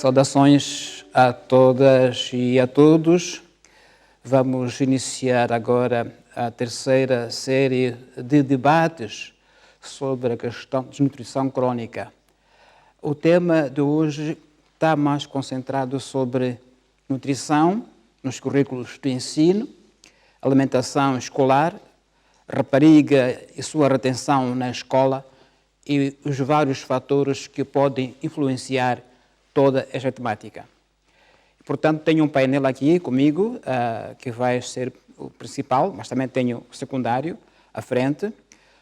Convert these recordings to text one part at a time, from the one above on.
Saudações a todas e a todos. Vamos iniciar agora a terceira série de debates sobre a questão de desnutrição crónica. O tema de hoje está mais concentrado sobre nutrição nos currículos de ensino, alimentação escolar, rapariga e sua retenção na escola e os vários fatores que podem influenciar toda esta temática. Portanto, tenho um painel aqui comigo, que vai ser o principal, mas também tenho o secundário à frente.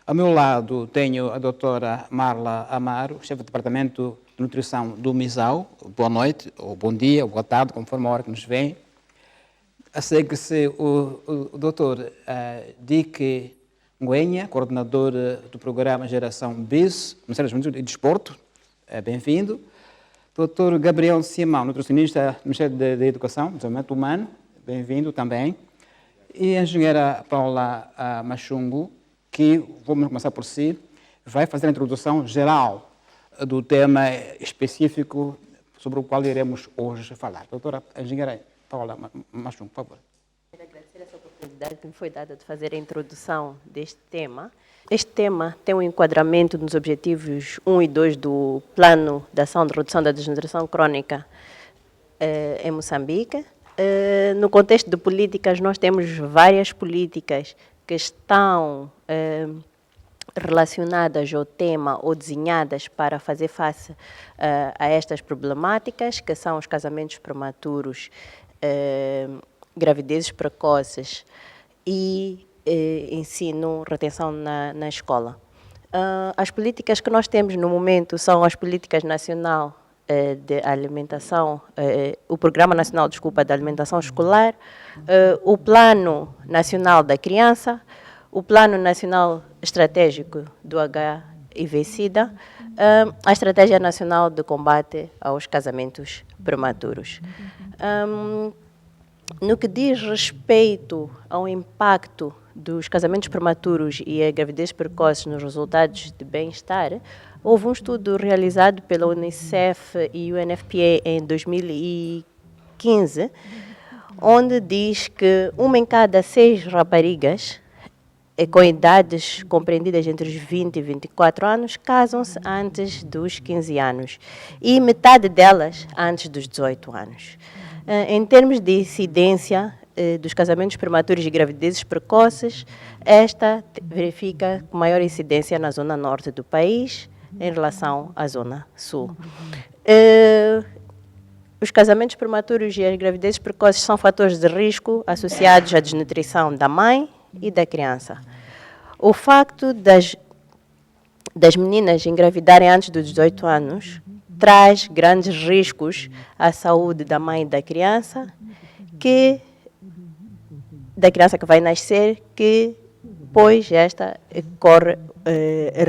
Ao meu lado tenho a doutora Marla Amaro, chefe do Departamento de Nutrição do MISAU. Boa noite, ou bom dia, ou boa tarde, conforme a hora que nos vem. Segue-se o doutor Dick Nguenha, coordenador do programa Geração BIS, Ministério da Juventude e Desporto. Bem-vindo. Dr. Gabriel Simão, nutricionista do Ministério da Educação e Desenvolvimento Humano, bem-vindo também. E a engenheira Paula Machungo, que, vamos começar por si, vai fazer a introdução geral do tema específico sobre o qual iremos hoje falar. Doutora engenheira Paula Machungo, por favor. Quero agradecer essa oportunidade que me foi dada de fazer a introdução deste tema. Este tema tem um enquadramento nos objetivos 1 e 2 do Plano de Ação de Redução da Desnutrição Crónica em Moçambique. No contexto de políticas, nós temos várias políticas que estão relacionadas ao tema ou desenhadas para fazer face a estas problemáticas, que são os casamentos prematuros, gravidezes precoces e ensino, retenção na escola. As políticas que nós temos no momento são as políticas nacional de alimentação, o Programa Nacional, de Alimentação Escolar, o Plano Nacional da Criança, o Plano Nacional Estratégico do HIV-Sida, a Estratégia Nacional de Combate aos Casamentos Prematuros. No que diz respeito ao impacto dos casamentos prematuros e a gravidez precoce nos resultados de bem-estar, houve um estudo realizado pela Unicef e UNFPA em 2015, onde diz que 1 em cada 6 raparigas com idades compreendidas entre os 20 e 24 anos casam-se antes dos 15 anos e metade delas antes dos 18 anos. Em termos de incidência dos casamentos prematuros e gravidezes precoces, esta verifica com maior incidência na zona norte do país em relação à zona sul. Os casamentos prematuros e as gravidezes precoces são fatores de risco associados à desnutrição da mãe e da criança. O facto das meninas engravidarem antes dos 18 anos traz grandes riscos à saúde da mãe e da criança que vai nascer, que pois esta corre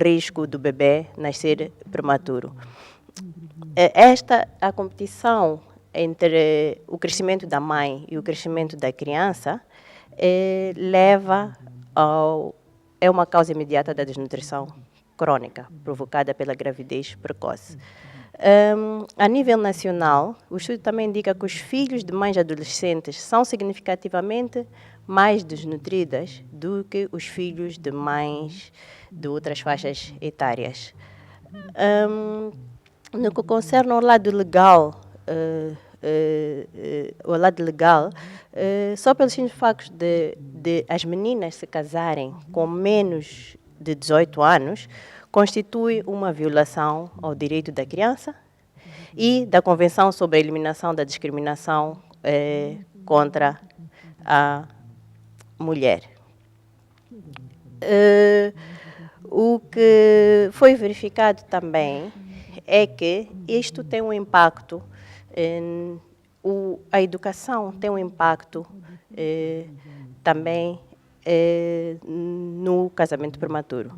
risco do bebê nascer prematuro. A competição entre o crescimento da mãe e o crescimento da criança é uma causa imediata da desnutrição crônica provocada pela gravidez precoce. A nível nacional, o estudo também indica que os filhos de mães adolescentes são significativamente mais desnutridas do que os filhos de mães de outras faixas etárias. No que concerne ao lado legal, só pelos simples factos de as meninas se casarem com menos de 18 anos, constitui uma violação ao direito da criança e da Convenção sobre a Eliminação da Discriminação contra a mulher. O que foi verificado também é que isto tem um impacto, a educação tem um impacto também no casamento prematuro.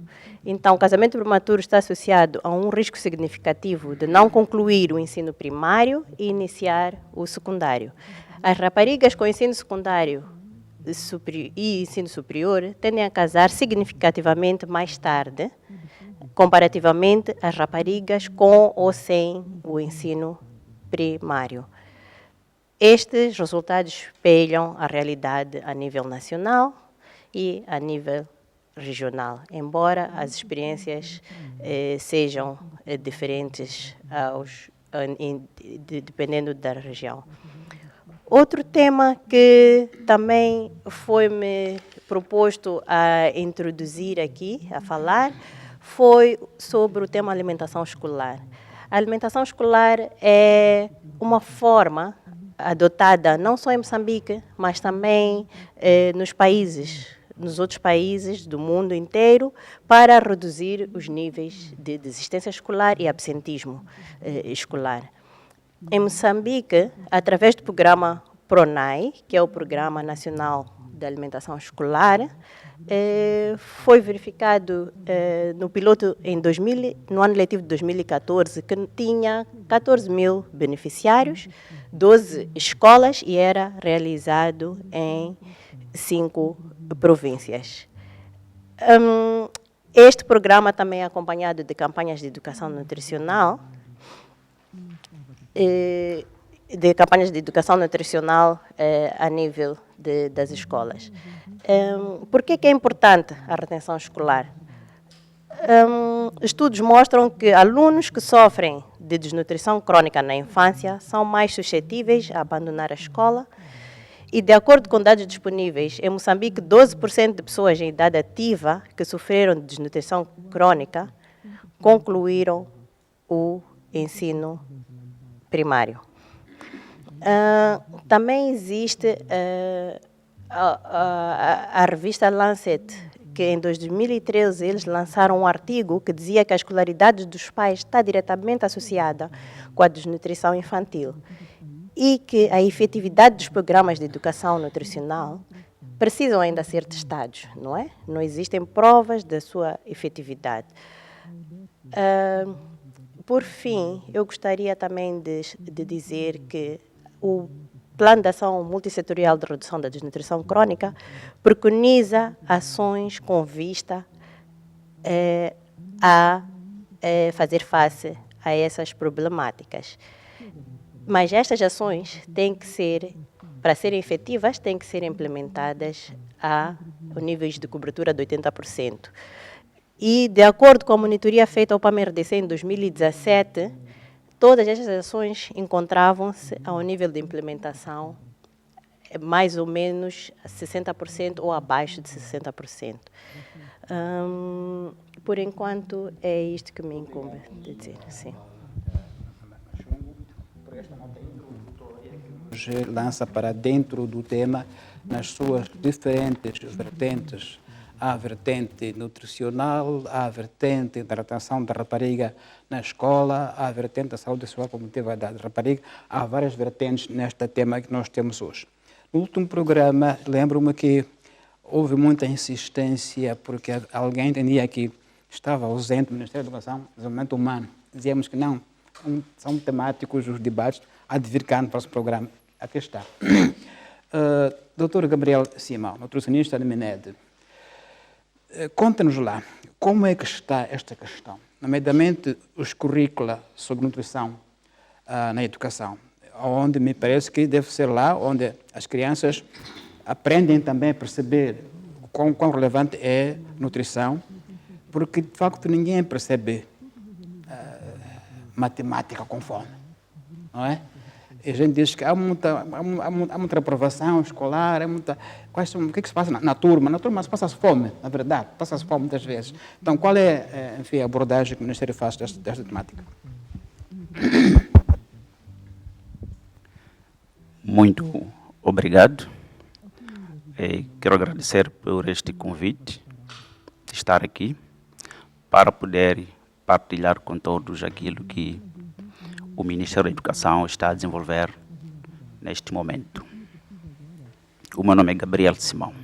Então, o casamento prematuro está associado a um risco significativo de não concluir o ensino primário e iniciar o secundário. As raparigas com ensino secundário e ensino superior tendem a casar significativamente mais tarde, comparativamente às raparigas com ou sem o ensino primário. Estes resultados espelham a realidade a nível nacional e a nível regional, embora as experiências sejam diferentes dependendo da região. Outro tema que também foi-me proposto a introduzir aqui, a falar, foi sobre o tema alimentação escolar. A alimentação escolar é uma forma adotada não só em Moçambique, mas também nos outros países do mundo inteiro, para reduzir os níveis de desistência escolar e absentismo escolar. Em Moçambique, através do programa PRONAI, que é o Programa Nacional de Alimentação Escolar, foi verificado no piloto no ano letivo de 2014 que tinha 14 mil beneficiários, 12 escolas e era realizado em 5 províncias. Este programa também é acompanhado de campanhas de educação nutricional, a nível das escolas. Por que é importante a retenção escolar? Estudos mostram que alunos que sofrem de desnutrição crônica na infância são mais suscetíveis a abandonar a escola e, de acordo com dados disponíveis, em Moçambique, 12% de pessoas em idade ativa que sofreram de desnutrição crônica concluíram o ensino primário. Também existe a revista Lancet, que em 2013 eles lançaram um artigo que dizia que a escolaridade dos pais está diretamente associada com a desnutrição infantil e que a efetividade dos programas de educação nutricional precisam ainda ser testados, não é? Não existem provas da sua efetividade. Por fim, eu gostaria também de dizer que o Plano de Ação Multissetorial de Redução da Desnutrição Crônica preconiza ações com vista a fazer face a essas problemáticas. Mas estas ações têm que ser, para serem efetivas, têm que ser implementadas a níveis de cobertura de 80%. E, de acordo com a monitoria feita ao PAMRDC em 2017, todas estas ações encontravam-se ao nível de implementação mais ou menos 60% ou abaixo de 60%. Por enquanto, é isto que me incumbe de dizer. Sim. Lança para dentro do tema nas suas diferentes vertentes. Há a vertente nutricional, há a vertente da retenção da rapariga na escola, há a vertente da saúde sexual comunitária da rapariga, há várias vertentes neste tema que nós temos hoje. No último programa, lembro-me que houve muita insistência porque alguém entendia que estava ausente do Ministério da Educação e Desenvolvimento Humano. Dizíamos que não, são temáticos os debates, há de vir cá no próximo programa. Aqui está. Dr. Gabriel Simão, nutricionista da MENED, conta-nos lá, como é que está esta questão, nomeadamente os currícula sobre nutrição na educação, onde me parece que deve ser lá onde as crianças aprendem também a perceber quão relevante é nutrição, porque de facto ninguém percebe matemática com fome, não é? E a gente diz que há muita reprovação escolar, o que se passa na turma? Na turma se passa-se fome, na verdade, passa-se fome muitas vezes. Então, qual é, enfim, a abordagem que o Ministério faz desta temática? Muito obrigado. Quero agradecer por este convite de estar aqui para poder partilhar com todos aquilo que o Ministério da Educação está a desenvolver neste momento. O meu nome é Gabriel Simão.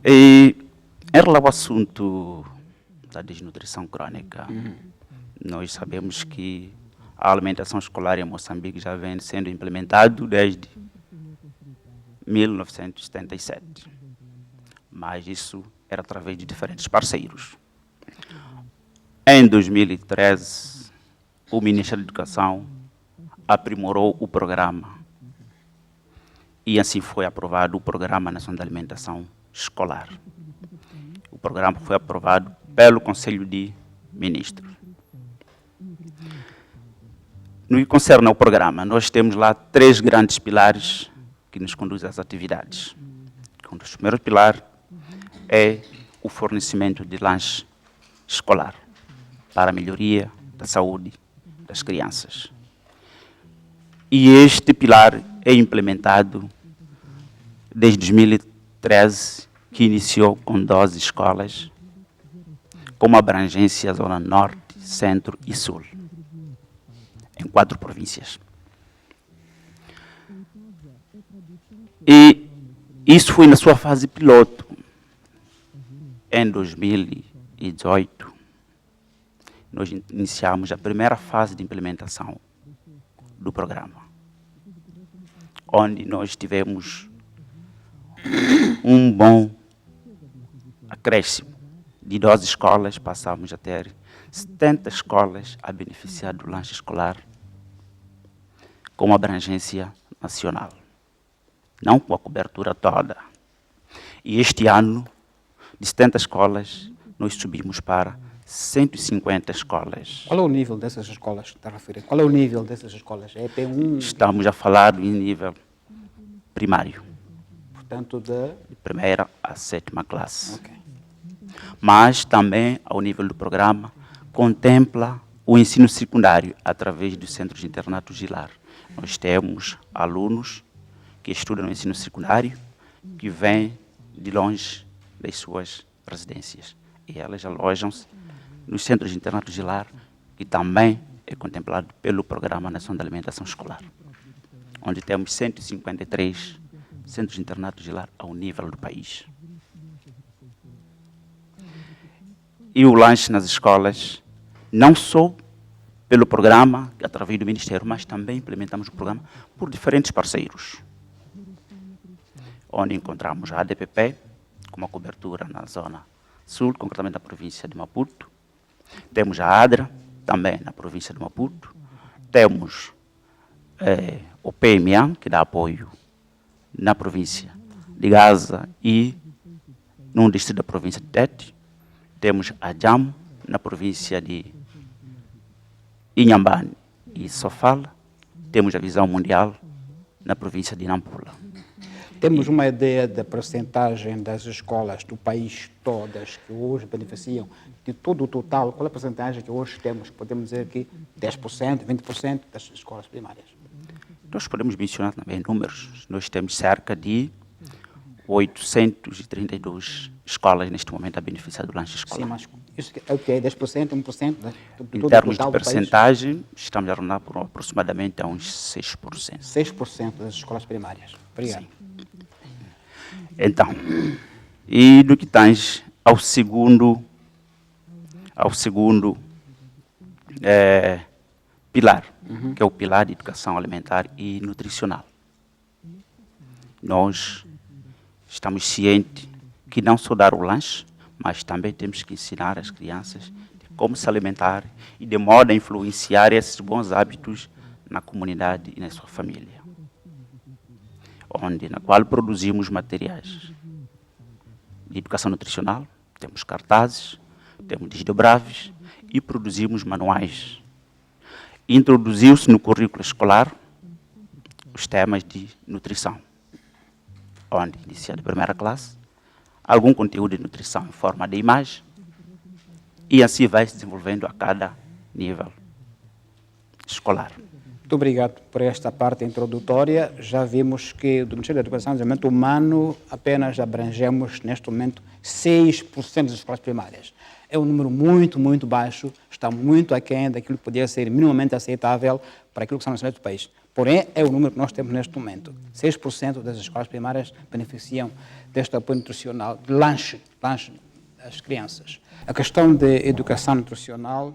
E em relação ao assunto da desnutrição crônica, nós sabemos que a alimentação escolar em Moçambique já vem sendo implementado desde 1977, mas isso era através de diferentes parceiros. Em 2013, o Ministério da Educação aprimorou o programa e assim foi aprovado o Programa Nacional de Alimentação Escolar. O programa foi aprovado pelo Conselho de Ministros. No que concerne ao programa, nós temos lá 3 grandes pilares que nos conduzem às atividades. Um dos primeiros pilares é o fornecimento de lanche escolar para a melhoria da saúde das crianças. E este pilar é implementado desde 2013, que iniciou com 12 escolas, com uma abrangência Zona Norte, Centro e Sul, em 4 províncias. E isso foi na sua fase piloto. Em 2018, nós iniciamos a primeira fase de implementação do programa, onde nós tivemos um bom acréscimo. De 12 escolas, passamos a ter 70 escolas a beneficiar do lanche escolar com uma abrangência nacional, não com a cobertura toda. E este ano, de 70 escolas, nós subimos para 150 escolas. Qual é o nível dessas escolas que está a referir? Qual é o nível dessas escolas? É P1? Estamos a falar em nível primário, Portanto, de primeira à 7ª classe. Ok. Mas também, ao nível do programa, contempla o ensino secundário através dos centros de internato Gilar. Nós temos alunos que estudam no ensino secundário, que vêm de longe das suas residências. E elas alojam-se nos centros de internato Gilar, que também é contemplado pelo Programa Nacional de Alimentação Escolar, onde temos 153 centros de internato Gilar ao nível do país. E o lanche nas escolas, não só pelo programa, através do Ministério, mas também implementamos o programa por diferentes parceiros, onde encontramos a ADPP, com uma cobertura na zona sul, concretamente na província de Maputo. Temos a ADRA, também na província de Maputo. Temos o PMA, que dá apoio na província de Gaza e num distrito da província de Tete. Temos a JAM, na província de Inhambane e Sofala. Temos a Visão Mundial, na província de Nampula. Temos uma ideia da percentagem das escolas do país todas que hoje beneficiam de todo o total? Qual é a percentagem que hoje temos? Podemos dizer que 10%, 20% das escolas primárias. Nós podemos mencionar também números. Nós temos cerca de 832 escolas neste momento a beneficiar do lanche escolar. Sim, mas isso é o que é 10%, 1% do Em todo termos o total de do país? percentagem, estamos a rondar por aproximadamente a uns 6%. 6% das escolas primárias. Obrigado. Sim. Então, e no que tange ao segundo pilar, que é o pilar de educação alimentar e nutricional. Nós estamos cientes que não só dar o lanche, mas também temos que ensinar as crianças de como se alimentar e de modo a influenciar esses bons hábitos na comunidade e na sua família, na qual produzimos materiais de educação nutricional, temos cartazes, temos desdobráveis e produzimos manuais. Introduziu-se no currículo escolar os temas de nutrição, onde, iniciado a primeira classe, algum conteúdo de nutrição em forma de imagem, e assim vai se desenvolvendo a cada nível escolar. Muito obrigado por esta parte introdutória. Já vimos que do Ministério da Educação e Desenvolvimento Humano apenas abrangemos, neste momento, 6% das escolas primárias. É um número muito, muito baixo, está muito aquém daquilo que poderia ser minimamente aceitável para aquilo que são as necessidades do país. Porém, é o número que nós temos neste momento. 6% das escolas primárias beneficiam deste apoio nutricional, de lanche às crianças. A questão de educação nutricional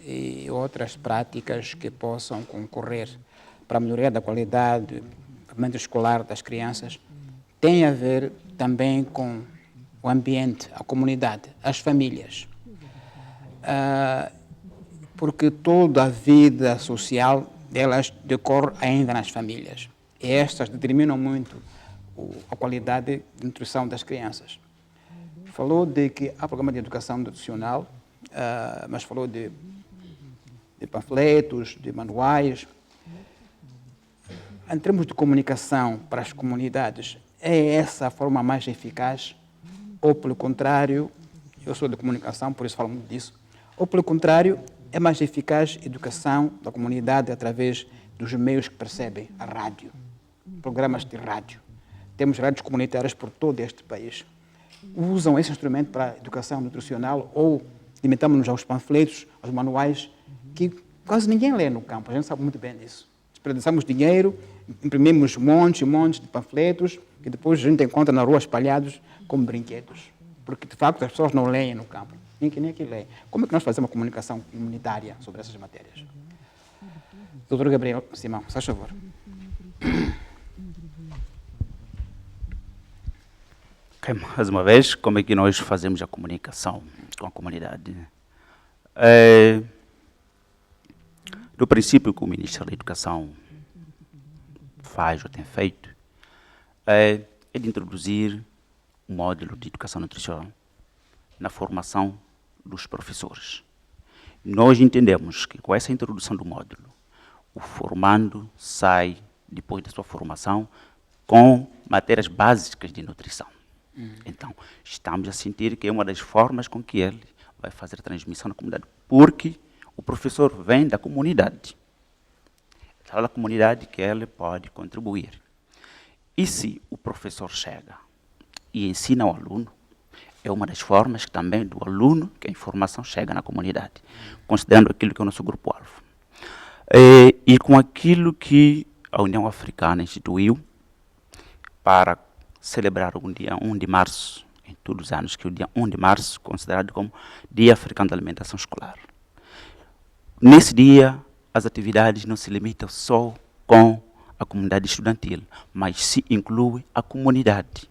e outras práticas que possam concorrer para a melhoria da qualidade do ambiente escolar das crianças tem a ver também com o ambiente, a comunidade, as famílias. porque toda a vida social delas decorre ainda nas famílias. E estas determinam muito a qualidade de nutrição das crianças. Falou de que há programa de educação nutricional, mas falou de panfletos, de manuais. Em termos de comunicação para as comunidades, é essa a forma mais eficaz? Ou, pelo contrário, eu sou de comunicação, por isso falo muito disso, ou, pelo contrário, é mais eficaz a educação da comunidade através dos meios que percebem, a rádio, programas de rádio. Temos rádios comunitárias por todo este país. Usam esse instrumento para a educação nutricional ou limitamos-nos aos panfletos, aos manuais, que quase ninguém lê no campo, a gente sabe muito bem disso. Desperdiçamos dinheiro, imprimimos montes e montes de panfletos que depois a gente encontra na rua espalhados como brinquedos. Porque, de facto, as pessoas não leem no campo. Nem aqui leem. Como é que nós fazemos uma comunicação comunitária sobre essas matérias? Doutor Gabriel Simão, se faz favor. Okay, mais uma vez, como é que nós fazemos a comunicação com a comunidade? Do princípio que o Ministério da Educação faz ou tem feito, é de introduzir um módulo de educação nutricional na formação dos professores. Nós entendemos que com essa introdução do módulo, o formando sai, depois da sua formação, com matérias básicas de nutrição. Então, estamos a sentir que é uma das formas com que ele vai fazer a transmissão na comunidade, porque o professor vem da comunidade. É da comunidade que ele pode contribuir. E se o professor chega e ensina ao aluno, é uma das formas que também do aluno que a informação chega na comunidade, considerando aquilo que é o nosso grupo-alvo. E com aquilo que a União Africana instituiu para celebrar o dia 1 de março, em todos os anos, que é o dia 1 de março, considerado como Dia Africano da Alimentação Escolar. Nesse dia, as atividades não se limitam só com a comunidade estudantil, mas se inclui a comunidade,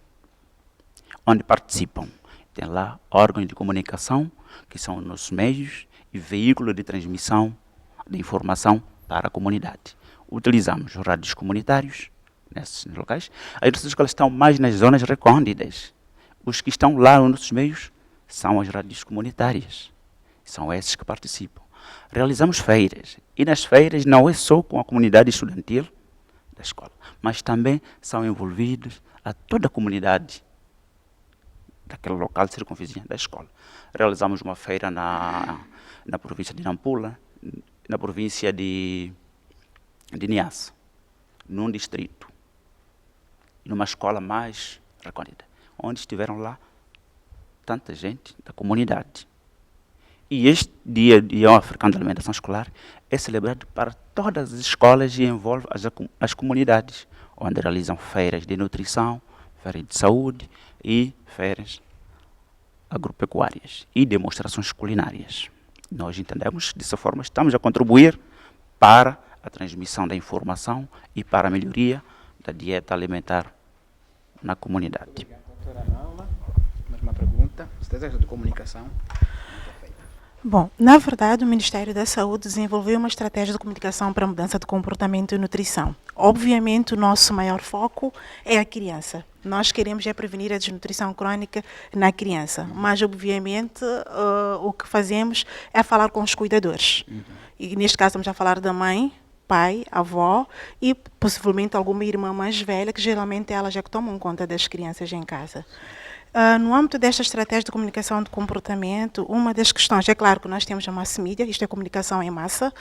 onde participam. Tem lá órgãos de comunicação, que são os nossos meios, e veículos de transmissão de informação para a comunidade. Utilizamos rádios comunitários, nesses locais. As nossas escolas estão mais nas zonas recônditas. Os que estão lá nos nossos meios são as rádios comunitárias. São esses que participam. Realizamos feiras. E nas feiras não é só com a comunidade estudantil da escola, mas também são envolvidos a toda a comunidade daquele local circunvizinho da escola. Realizamos uma feira na província de Nampula, na província de Niassa, num distrito, numa escola mais recôndita, onde estiveram lá tanta gente da comunidade. E este Dia Africano da Alimentação Escolar é celebrado para todas as escolas e envolve as comunidades, onde realizam feiras de nutrição, feiras de saúde e feiras agropecuárias e demonstrações culinárias. Nós entendemos que, dessa forma, estamos a contribuir para a transmissão da informação e para a melhoria da dieta alimentar na comunidade. Obrigado, doutora Naula. Mais uma pergunta. Estratégia de comunicação. Bom, na verdade, o Ministério da Saúde desenvolveu uma estratégia de comunicação para a mudança de comportamento e nutrição. Obviamente, o nosso maior foco é a criança. Nós queremos prevenir a desnutrição crônica na criança, mas, obviamente, o que fazemos é falar com os cuidadores. E, neste caso, estamos a falar da mãe, pai, avó e, possivelmente, alguma irmã mais velha, que geralmente elas é que tomam conta das crianças em casa. No âmbito desta estratégia de comunicação de comportamento, uma das questões, é claro que nós temos a mass media, isto é comunicação em massa,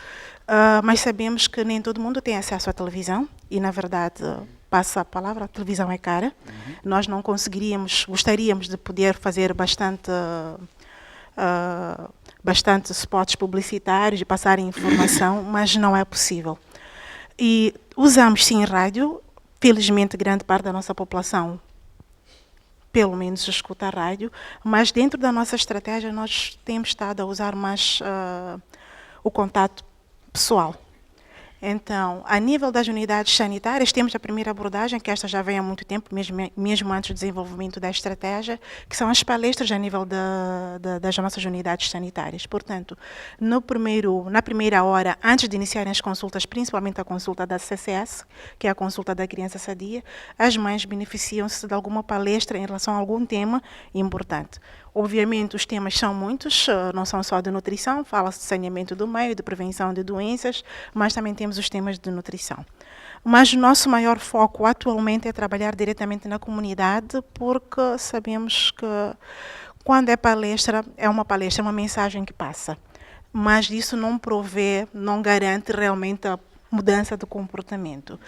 mas sabemos que nem todo mundo tem acesso à televisão e, na verdade, passa a palavra, a televisão é cara. Nós não conseguiríamos, gostaríamos de poder fazer bastante spots publicitários e passar informação, mas não é possível. E usamos sim rádio, felizmente grande parte da nossa população pelo menos escuta a rádio, mas dentro da nossa estratégia nós temos estado a usar mais o contato pessoal. Então, a nível das unidades sanitárias, temos a primeira abordagem, que esta já vem há muito tempo, mesmo antes do desenvolvimento da estratégia, que são as palestras a nível das nossas unidades sanitárias. Portanto, na primeira hora, antes de iniciarem as consultas, principalmente a consulta da CCS, que é a consulta da criança sadia, as mães beneficiam-se de alguma palestra em relação a algum tema importante. Obviamente, os temas são muitos, não são só de nutrição, fala-se de saneamento do meio, de prevenção de doenças, mas também temos os temas de nutrição. Mas o nosso maior foco atualmente é trabalhar diretamente na comunidade, porque sabemos que quando é palestra, é uma mensagem que passa. Mas isso não provê, não garante realmente a mudança de comportamento.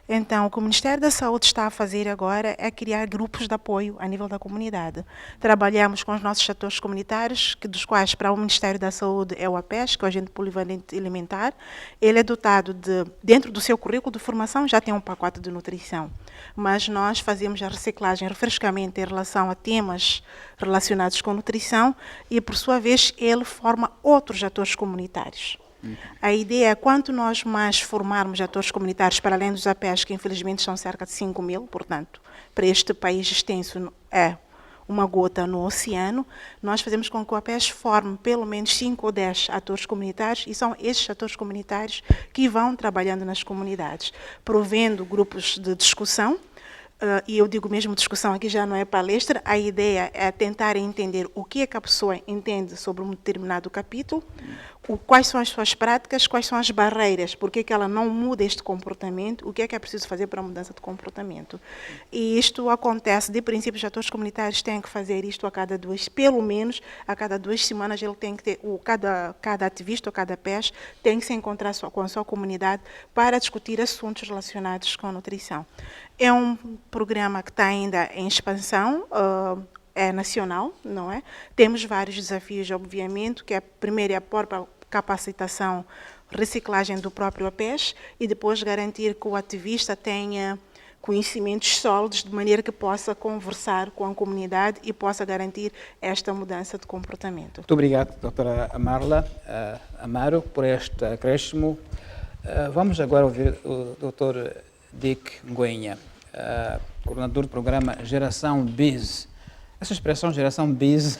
Então, o que o Ministério da Saúde está a fazer agora é criar grupos de apoio a nível da comunidade. Trabalhamos com os nossos atores comunitários, dos quais para o Ministério da Saúde é o APES, que é o Agente Polivalente Alimentar. Ele é dotado de, dentro do seu currículo de formação, já tem um pacote de nutrição. Mas nós fazemos a reciclagem, refrescamento em relação a temas relacionados com nutrição e, por sua vez, ele forma outros atores comunitários. A ideia é, quanto nós mais formarmos atores comunitários, para além dos APEs, que infelizmente são cerca de 5.000, portanto, para este país extenso é uma gota no oceano, nós fazemos com que o APES forme pelo menos 5 ou 10 atores comunitários, e são esses atores comunitários que vão trabalhando nas comunidades, provendo grupos de discussão. E eu digo mesmo discussão, aqui já não é palestra, a ideia é tentar entender o que é que a pessoa entende sobre um determinado capítulo, quais são as suas práticas, quais são as barreiras, por que ela não muda este comportamento, o que é preciso fazer para a mudança de comportamento. E isto acontece, de princípio, os atores comunitários têm que fazer isto pelo menos a cada 2 semanas, ele tem que ter, cada ativista ou cada PES tem que se encontrar com a sua comunidade para discutir assuntos relacionados com a nutrição. É um programa que está ainda em expansão, é nacional, não é? Temos vários desafios, obviamente, que primeiro é a própria capacitação, reciclagem do próprio APES e depois garantir que o ativista tenha conhecimentos sólidos de maneira que possa conversar com a comunidade e possa garantir esta mudança de comportamento. Muito obrigado, doutora Amarla Amaro, por este acréscimo. Vamos agora ouvir o doutor Dick Nguenha, coordenador do programa Geração BIS. Essa expressão Geração BIS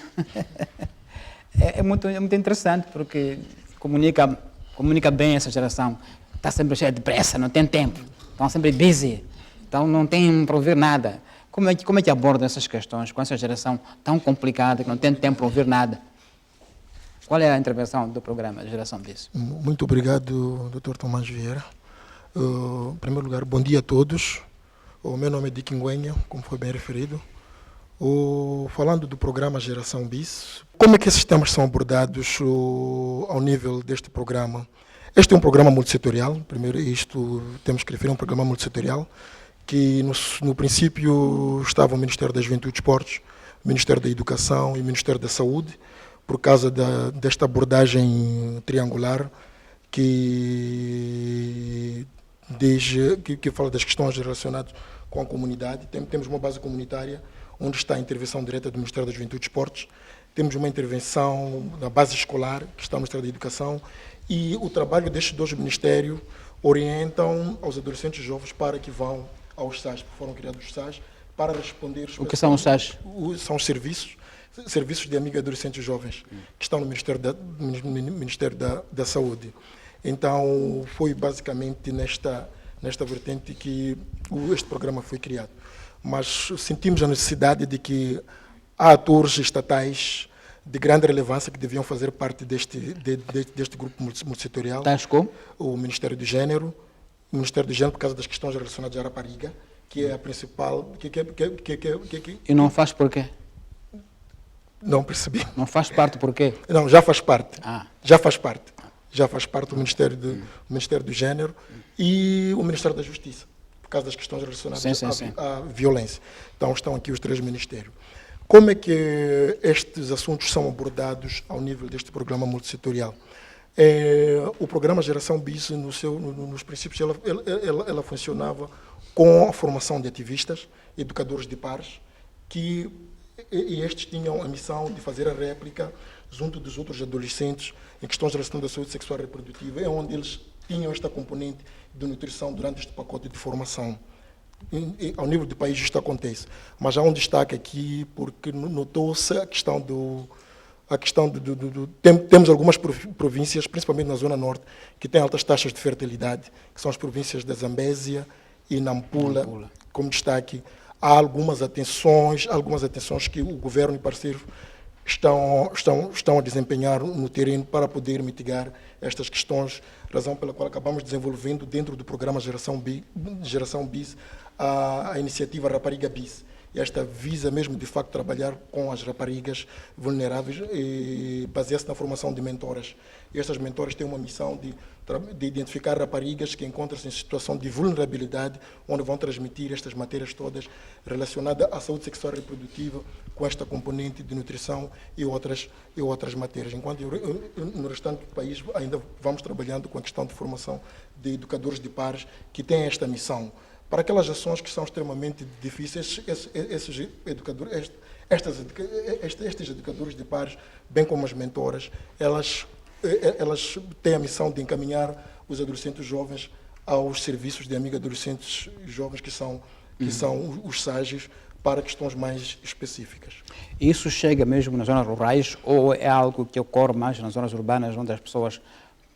é muito interessante, porque comunica bem essa geração. Está sempre cheia de pressa, não tem tempo, estão sempre busy, então não tem para ouvir nada. Como é que abordam essas questões com essa geração tão complicada, que não tem tempo para ouvir nada? Qual é a intervenção do programa Geração BIS? Muito obrigado, Dr. Tomás Vieira. Em primeiro lugar, bom dia a todos. O meu nome é Dick Nguenha, como foi bem referido. Falando do programa Geração BIS, como é que esses temas são abordados ao nível deste programa? Este é um programa multissetorial. Primeiro, temos que referir um programa multissetorial, que no princípio estava o Ministério da Juventude e Esportes, o Ministério da Educação e o Ministério da Saúde, por causa desta abordagem triangular que fala das questões relacionadas com a comunidade. Temos uma base comunitária, onde está a intervenção direta do Ministério da Juventude e Esportes. Temos uma intervenção na base escolar, que está no Ministério da Educação, e o trabalho destes 2 ministérios orientam aos adolescentes e jovens para que vão aos SAS, porque foram criados os SAS, para responder... O que são os SAS? São os serviços de amigo adolescentes e jovens, que estão no Ministério da Saúde. Então, foi basicamente nesta vertente que este programa foi criado. Mas sentimos a necessidade de que há atores estatais de grande relevância que deviam fazer parte deste grupo multissetorial. Tais como? O Ministério do Gênero, por causa das questões relacionadas à rapariga, que é a principal... E não faz por quê? Não percebi. Não faz parte por quê? Não, já faz parte. Já faz parte do Ministério do Gênero e o Ministério da Justiça, por causa das questões relacionadas à violência. Então estão aqui os 3 ministérios. Como é que estes assuntos são abordados ao nível deste programa multissetorial? O programa Geração BIS, nos princípios, ela funcionava com a formação de ativistas, educadores de pares, e estes tinham a missão de fazer a réplica junto dos outros adolescentes em questões relacionadas à saúde sexual e reprodutiva, onde eles tinham esta componente de nutrição durante este pacote de formação. Ao nível do país isto acontece, mas há um destaque aqui porque notou-se a questão temos algumas províncias, principalmente na zona norte, que têm altas taxas de fertilidade, que são as províncias da Zambésia e Nampula, como destaque. Há algumas atenções que o governo e parceiros estão a desempenhar no terreno para poder mitigar estas questões, razão pela qual acabamos desenvolvendo dentro do programa Geração BIS a iniciativa Rapariga BIS. Esta visa mesmo, de facto, trabalhar com as raparigas vulneráveis e baseia-se na formação de mentoras. E estas mentoras têm uma missão de identificar raparigas que encontram-se em situação de vulnerabilidade, onde vão transmitir estas matérias todas relacionadas à saúde sexual e reprodutiva, com esta componente de nutrição e outras matérias. Enquanto no restante do país ainda vamos trabalhando com a questão de formação de educadores de pares que têm esta missão. Para aquelas ações que são extremamente difíceis, estes educadores de pares, bem como as mentoras, elas têm a missão de encaminhar os adolescentes jovens aos serviços de amigo adolescentes jovens, que são os SAGES, para questões mais específicas. Isso chega mesmo nas zonas rurais ou é algo que ocorre mais nas zonas urbanas, onde as pessoas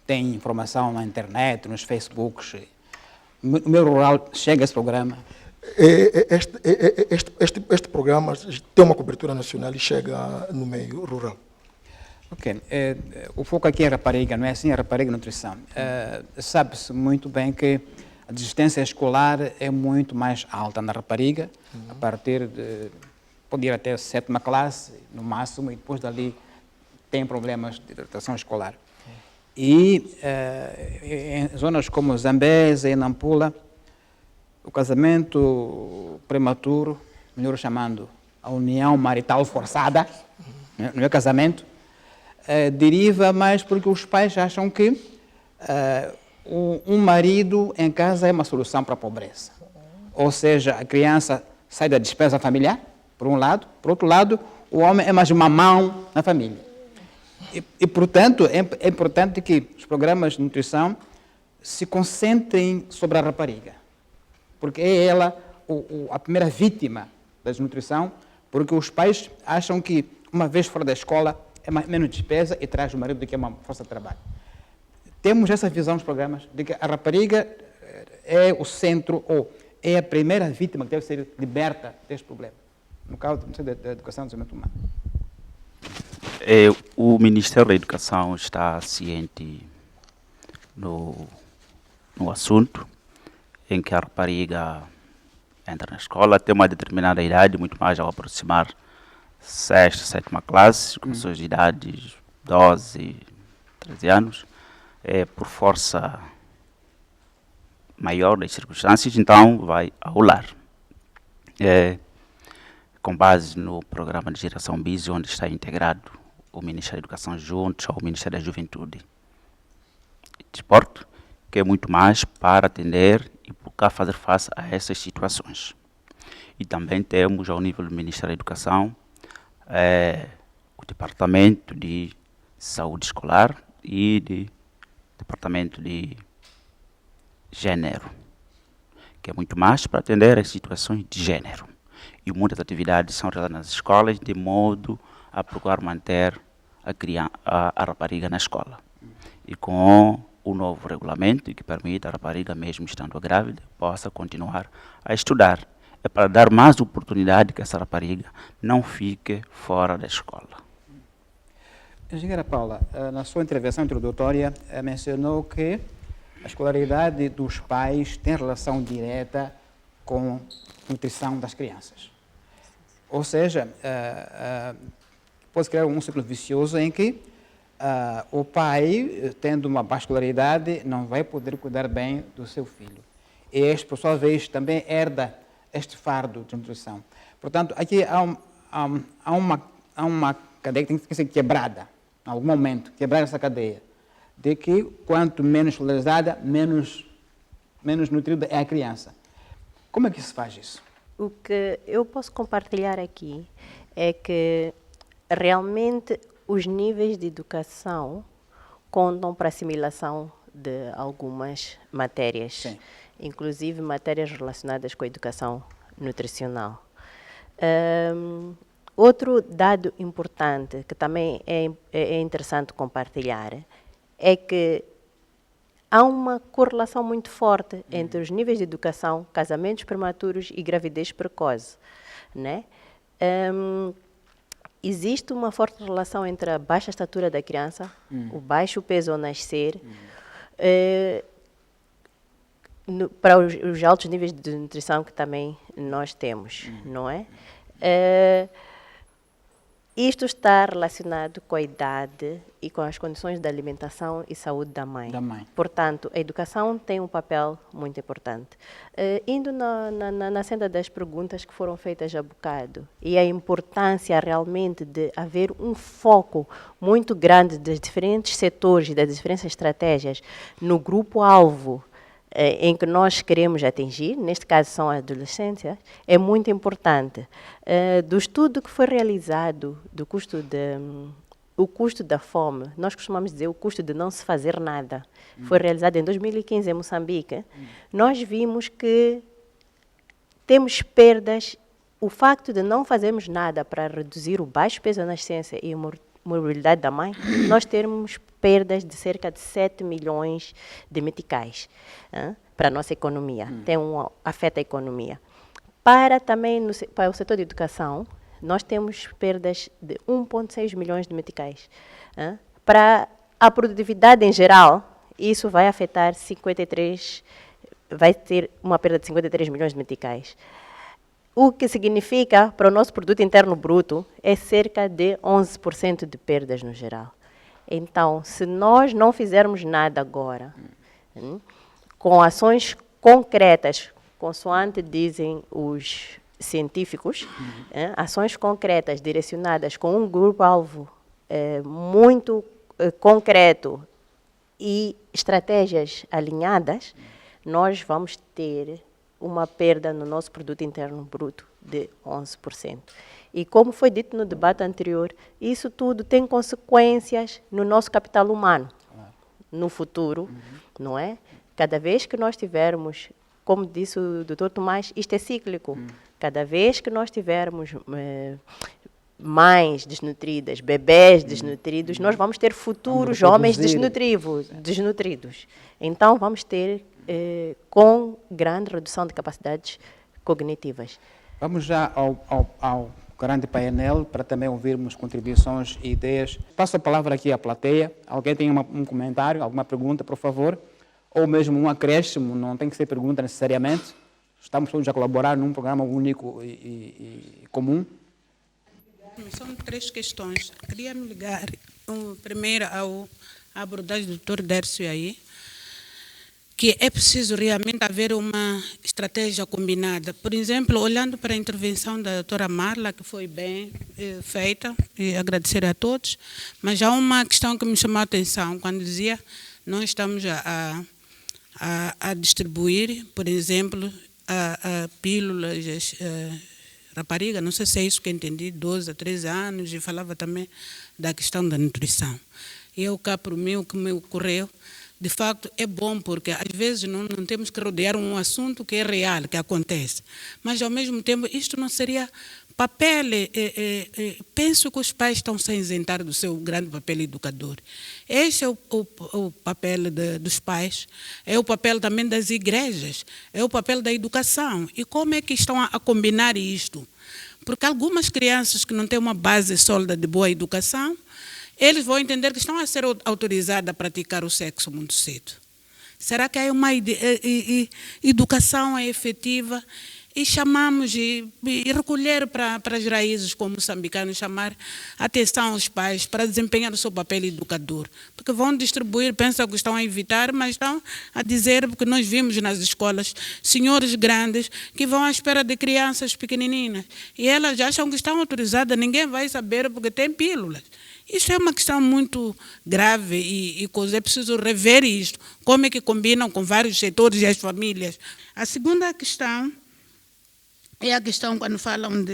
têm informação na internet, nos Facebooks? No meio rural chega esse programa? Este programa tem uma cobertura nacional e chega no meio rural. Ok. O foco aqui é a rapariga, não é assim? A rapariga e nutrição. Sabe-se muito bem que a desistência escolar é muito mais alta na rapariga, a partir de, pode ir até a 7ª classe, no máximo, e depois dali tem problemas de hidratação escolar. E em zonas como Zambésia e Nampula, o casamento prematuro, melhor chamando a união marital forçada, não é casamento, deriva mais porque os pais acham que um marido em casa é uma solução para a pobreza. Ou seja, a criança sai da despesa familiar, por um lado, por outro lado, o homem é mais uma mão na família. E portanto, é importante que os programas de nutrição se concentrem sobre a rapariga, porque é ela a primeira vítima da desnutrição, porque os pais acham que, uma vez fora da escola, é menos despesa e traz o marido do que é uma força de trabalho. Temos essa visão nos programas de que a rapariga é o centro ou é a primeira vítima que deve ser liberta deste problema, no caso da educação e desenvolvimento humano. O Ministério da Educação está ciente no assunto, em que a rapariga entra na escola, tem uma determinada idade, muito mais ao aproximar 6ª, 7ª classe, com suas idades 12, 13 anos, por força maior das circunstâncias, então vai ao lar. Com base no programa de Geração BIS, onde está integrado o Ministério da Educação junto ao Ministério da Juventude e Desporto, que é muito mais para atender e buscar fazer face a essas situações. E também temos, ao nível do Ministério da Educação, o Departamento de Saúde Escolar e de Departamento de Gênero, que é muito mais para atender as situações de gênero. E muitas atividades são realizadas nas escolas, de modo a procurar manter a rapariga na escola. E com o novo regulamento, que permite a rapariga, mesmo estando grávida, possa continuar a estudar. É para dar mais oportunidade que essa rapariga não fique fora da escola. Engenheira Paula, na sua intervenção introdutória, mencionou que a escolaridade dos pais tem relação direta com a nutrição das crianças. Ou seja, pode criar um ciclo vicioso em que o pai, tendo uma baixa escolaridade, não vai poder cuidar bem do seu filho. E este, por sua vez, também herda este fardo de nutrição. Portanto, aqui há uma cadeia que tem que ser quebrada, em algum momento, quebrar essa cadeia, de que quanto menos escolarizada, menos nutrida é a criança. Como é que se faz isso? O que eu posso compartilhar aqui é que realmente os níveis de educação contam para a assimilação de algumas matérias, Sim. inclusive matérias relacionadas com a educação nutricional. Outro dado importante que também é interessante compartilhar é que há uma correlação muito forte entre os níveis de educação, casamentos prematuros e gravidez precoce, né? Existe uma forte relação entre a baixa estatura da criança, o baixo peso ao nascer, para os altos níveis de nutrição que também nós temos, não é? Isto está relacionado com a idade e com as condições de alimentação e saúde da mãe. Portanto, a educação tem um papel muito importante. Indo na senda das perguntas que foram feitas há bocado, e a importância realmente de haver um foco muito grande dos diferentes setores e das diferentes estratégias no grupo-alvo em que nós queremos atingir, neste caso são adolescentes, é muito importante. Do estudo que foi realizado o custo da fome, nós costumamos dizer o custo de não se fazer nada, foi realizado em 2015 em Moçambique, nós vimos que temos perdas, o facto de não fazermos nada para reduzir o baixo peso da nascença e a morbilidade da mãe, nós temos perdas de cerca de 7 milhões de meticais para a nossa economia, afeta a economia. Para o setor de educação, nós temos perdas de 1,6 milhões de meticais. Para a produtividade em geral, isso vai afetar vai ter uma perda de 53 milhões de meticais. O que significa, para o nosso produto interno bruto, é cerca de 11% de perdas no geral. Então, se nós não fizermos nada agora, com ações concretas, consoante dizem os científicos, ações concretas direcionadas com um grupo-alvo muito concreto e estratégias alinhadas, nós vamos ter uma perda no nosso produto interno bruto de 11%. E como foi dito no debate anterior, isso tudo tem consequências no nosso capital humano, no futuro, não é? Cada vez que nós tivermos, como disse o Dr. Tomás, isto é cíclico. Cada vez que nós tivermos mães desnutridas, bebés desnutridos, nós vamos ter futuros homens desnutridos. Então, vamos ter com grande redução de capacidades cognitivas. Vamos já ao grande painel para também ouvirmos contribuições e ideias. Passo a palavra aqui à plateia. Alguém tem um comentário, alguma pergunta, por favor? Ou mesmo um acréscimo, não tem que ser pergunta necessariamente. Estamos todos a colaborar num programa único e comum. São 3 questões. Queria me ligar primeiro à abordagem do Dr. Dércio aí, que é preciso realmente haver uma estratégia combinada. Por exemplo, olhando para a intervenção da doutora Marla, que foi bem feita, e agradecer a todos, mas há uma questão que me chamou a atenção, quando dizia, nós estamos a distribuir, por exemplo, a pílulas, rapariga, não sei se é isso que entendi, 12 a 13 anos, e falava também da questão da nutrição. E eu cá, por mim, o que me ocorreu, de facto, é bom, porque às vezes não temos que rodear um assunto que é real, que acontece. Mas, ao mesmo tempo, isto não seria papel. Penso que os pais estão sem isentar do seu grande papel educador. Este é o papel dos pais, é o papel também das igrejas, é o papel da educação. E como é que estão a combinar isto? Porque algumas crianças que não têm uma base sólida de boa educação, eles vão entender que estão a ser autorizados a praticar o sexo muito cedo. Será que há uma educação efetiva? E chamamos e recolher para as raízes, como moçambicanos, chamar atenção aos pais para desempenhar o seu papel educador. Porque vão distribuir, pensam que estão a evitar, mas estão a dizer, porque nós vimos nas escolas senhores grandes que vão à espera de crianças pequenininhas. E elas acham que estão autorizadas, ninguém vai saber porque tem pílulas. Isso é uma questão muito grave e é preciso rever isto. Como é que combinam com vários setores e as famílias. A segunda questão é a questão quando falam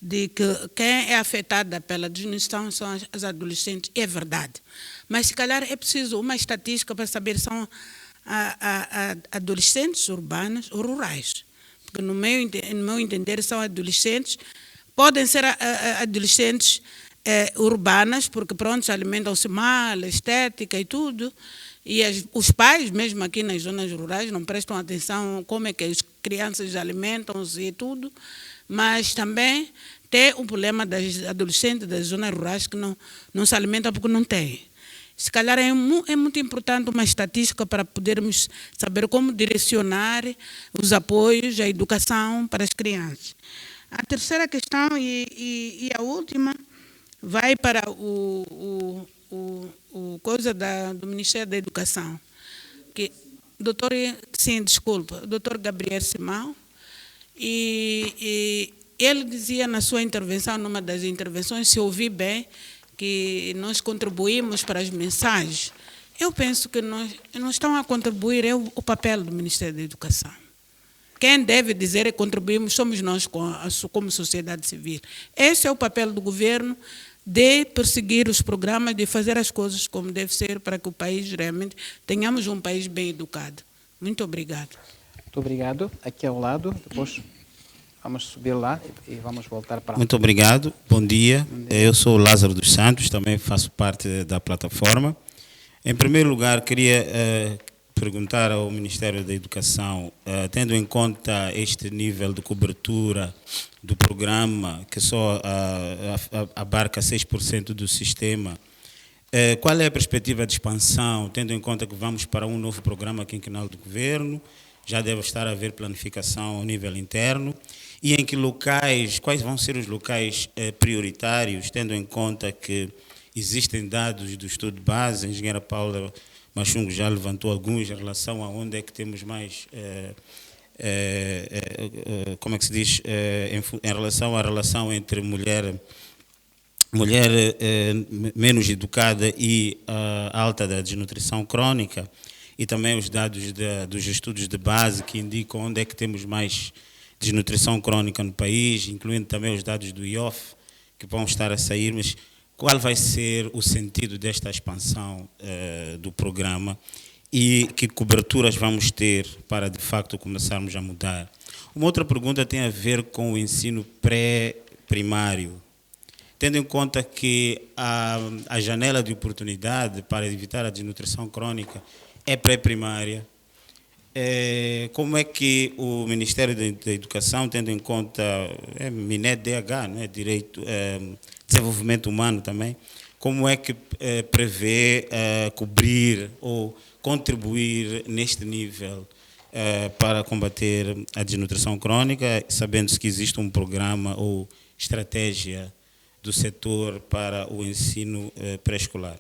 de que quem é afetada pela desnutrição são as adolescentes, é verdade. Mas, se calhar, é preciso uma estatística para saber se são adolescentes urbanas ou rurais. Porque, no meu entender, são adolescentes, podem ser adolescentes urbanas, porque, pronto, alimentam-se mal, estética e tudo, e os pais, mesmo aqui nas zonas rurais, não prestam atenção como é que as crianças alimentam-se e tudo, mas também tem o problema das adolescentes das zonas rurais que não se alimentam porque não têm. Se calhar é muito importante uma estatística para podermos saber como direcionar os apoios à educação para as crianças. A terceira questão e a última vai para o coisa do Ministério da Educação. Que, doutor Gabriel Simão, e ele dizia na sua intervenção, numa das intervenções, se ouvi bem, que nós contribuímos para as mensagens. Eu penso que nós não estamos a contribuir, é o papel do Ministério da Educação. Quem deve dizer é que contribuímos, somos nós como sociedade civil. Esse é o papel do governo, de perseguir os programas, de fazer as coisas como deve ser, para que o país realmente tenhamos um país bem educado. Muito obrigado. Muito obrigado. Aqui ao lado, depois vamos subir lá e vamos voltar para... Muito obrigado. Bom dia. Eu sou o Lázaro dos Santos, também faço parte da plataforma. Em primeiro lugar, queria perguntar ao Ministério da Educação, tendo em conta este nível de cobertura do programa, que só abarca 6% do sistema, qual é a perspectiva de expansão, tendo em conta que vamos para um novo programa quinquenal do governo, já deve estar a haver planificação ao nível interno, e em que locais, quais vão ser os locais prioritários, tendo em conta que existem dados do estudo de base, a engenheira Paula Machungo já levantou alguns em relação a onde é que temos mais, como é que se diz, em relação à relação entre mulher menos educada e alta da desnutrição crónica, e também os dados dos estudos de base que indicam onde é que temos mais desnutrição crónica no país, incluindo também os dados do IOF, que vão estar a sair, mas qual vai ser o sentido desta expansão do programa e que coberturas vamos ter para, de facto, começarmos a mudar? Uma outra pergunta tem a ver com o ensino pré-primário. Tendo em conta que a janela de oportunidade para evitar a desnutrição crônica é pré-primária, como é que o Ministério da Educação, tendo em conta MINED-DH, né, Direito, Desenvolvimento Humano também, como é que prevê cobrir ou contribuir neste nível para combater a desnutrição crônica, sabendo-se que existe um programa ou estratégia do setor para o ensino pré-escolar,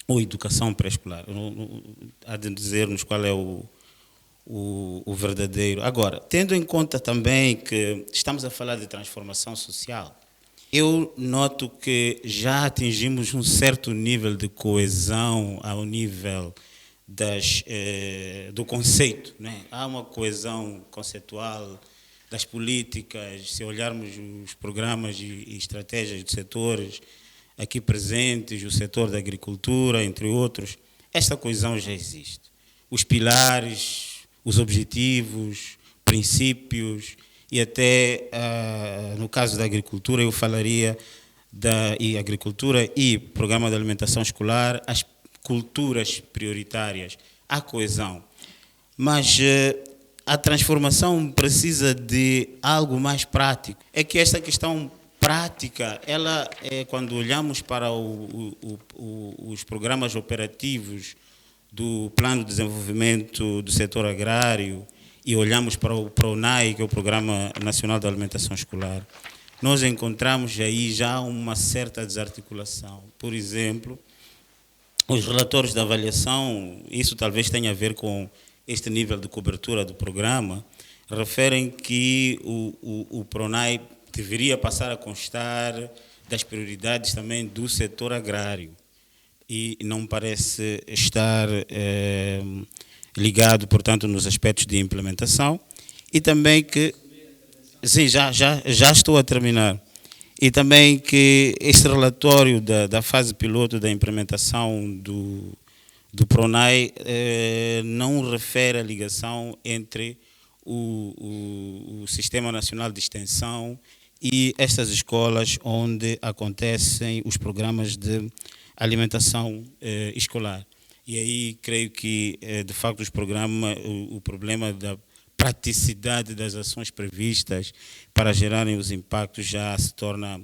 ou educação pré-escolar. Há de dizer-nos qual é o verdadeiro. Agora, tendo em conta também que estamos a falar de transformação social, eu noto que já atingimos um certo nível de coesão ao nível do conceito, né? Há uma coesão conceitual das políticas, se olharmos os programas e estratégias de setores aqui presentes, o setor da agricultura, entre outros, esta coesão já existe. Os pilares, os objetivos, princípios, e até, no caso da agricultura, eu falaria e agricultura e programa de alimentação escolar, as culturas prioritárias, a coesão. Mas a transformação precisa de algo mais prático. É que esta questão prática, ela quando olhamos para os programas operativos do Plano de Desenvolvimento do Setor Agrário e olhamos para o PRONAI, que é o Programa Nacional de Alimentação Escolar, nós encontramos aí já uma certa desarticulação. Por exemplo, os relatórios de avaliação, isso talvez tenha a ver com este nível de cobertura do programa, referem que o PRONAI deveria passar a constar das prioridades também do setor agrário e não parece estar ligado, portanto, nos aspectos de implementação, e também que Sim, já estou a terminar. E também que este relatório da fase piloto da implementação do PRONAI não refere a ligação entre o Sistema Nacional de Extensão e estas escolas onde acontecem os programas de alimentação escolar. E aí creio que, de facto, o problema da praticidade das ações previstas para gerarem os impactos já se torna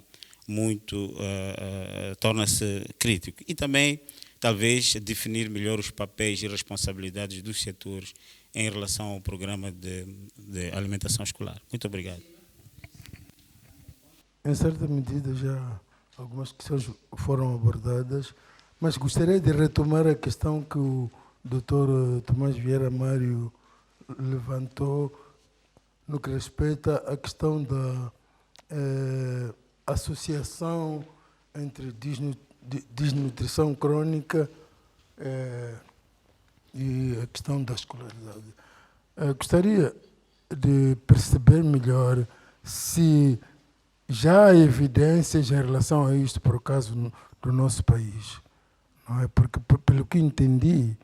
torna-se crítico. E também, talvez, definir melhor os papéis e responsabilidades dos setores em relação ao programa de alimentação escolar. Muito obrigado. Em certa medida já algumas questões foram abordadas, mas gostaria de retomar a questão que o Dr. Tomás Vieira Mário levantou no que respeita à questão da associação entre desnutrição crônica e a questão da escolaridade. Gostaria de perceber melhor se já há evidências em relação a isto, por acaso, do nosso país. Não é? Porque, pelo que entendi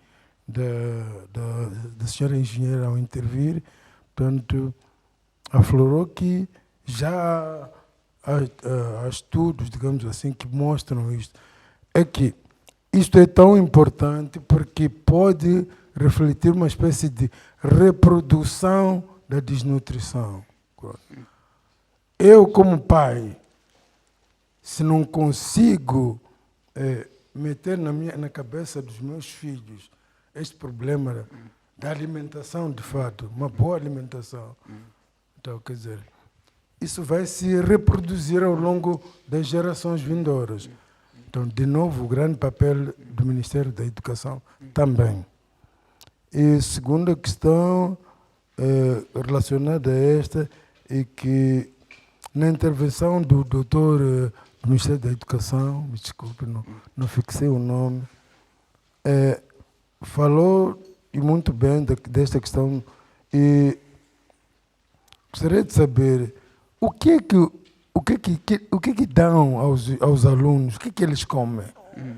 da senhora engenheira ao intervir, portanto, aflorou que já há estudos, digamos assim, que mostram isto. É que isto é tão importante porque pode refletir uma espécie de reprodução da desnutrição. Eu, como pai, se não consigo meter na cabeça dos meus filhos este problema da alimentação, de fato, uma boa alimentação, então, quer dizer, isso vai se reproduzir ao longo das gerações vindouras. Então, de novo, o grande papel do Ministério da Educação também. E segunda questão relacionada a esta é que na intervenção do doutor do Ministério da Educação, me desculpe, não fixei o nome, falou e muito bem desta questão e gostaria de saber o que é que dão aos alunos, o que é que eles comem?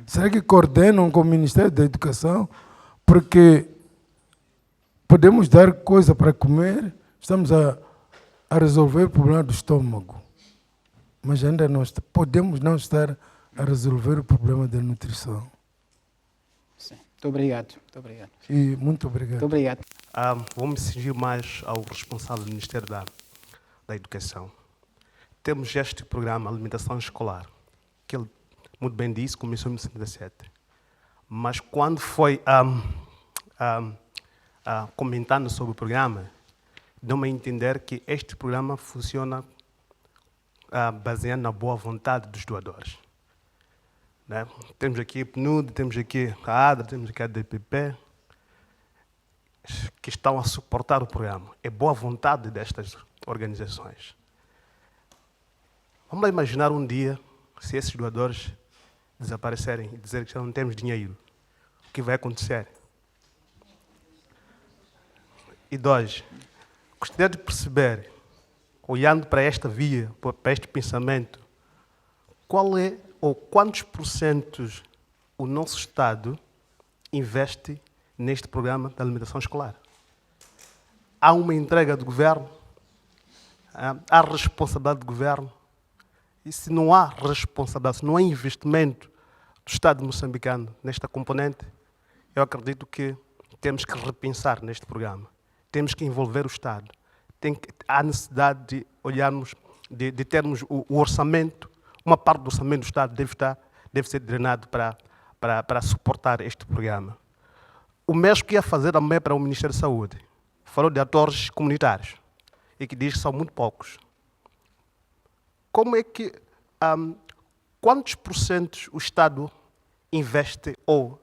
Será que coordenam com o Ministério da Educação? Porque podemos dar coisa para comer, estamos a resolver o problema do estômago, mas ainda podemos não estar a resolver o problema da nutrição. Sim. Muito obrigado. Muito obrigado. E muito obrigado. Muito obrigado. Vou me dirigir mais ao responsável do Ministério da Educação. Temos este programa Alimentação Escolar, que ele muito bem disse, começou em 1977. Mas quando foi comentando sobre o programa, deu-me a entender que este programa funciona baseado na boa vontade dos doadores. Né? Temos aqui a PNUD, temos aqui a ADRA, temos aqui a DPP, que estão a suportar o programa. É boa vontade destas organizações. Vamos lá imaginar um dia, se esses doadores desaparecerem e dizer que já não temos dinheiro, o que vai acontecer? E dois, gostaria de perceber, olhando para esta via, para este pensamento, qual é ou quantos porcentos o nosso Estado investe neste programa de alimentação escolar? Há uma entrega do governo? Há responsabilidade do governo? E se não há responsabilidade, se não há investimento do Estado moçambicano nesta componente, eu acredito que temos que repensar neste programa. Temos que envolver o Estado. Há necessidade de olharmos, de termos o orçamento, uma parte do orçamento do Estado deve ser drenado para suportar este programa. O mesmo que ia fazer também para o Ministério da Saúde. Falou de atores comunitários e que diz que são muito poucos. Como é que, quantos porcentos o Estado investe ou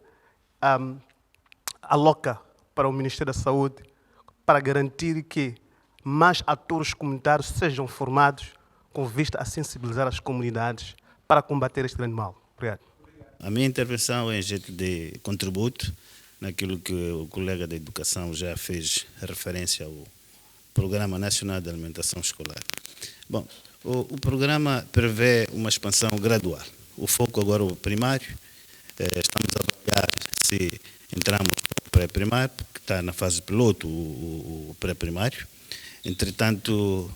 aloca para o Ministério da Saúde para garantir que mais atores comunitários sejam formados com vista a sensibilizar as comunidades para combater este grande mal? Obrigado. A minha intervenção é em jeito de contributo naquilo que o colega da Educação já fez referência ao Programa Nacional de Alimentação Escolar. Bom, o programa prevê uma expansão gradual. O foco agora é o primário. Estamos a avaliar se entramos para o pré-primário, que está na fase piloto, o pré-primário. Entretanto,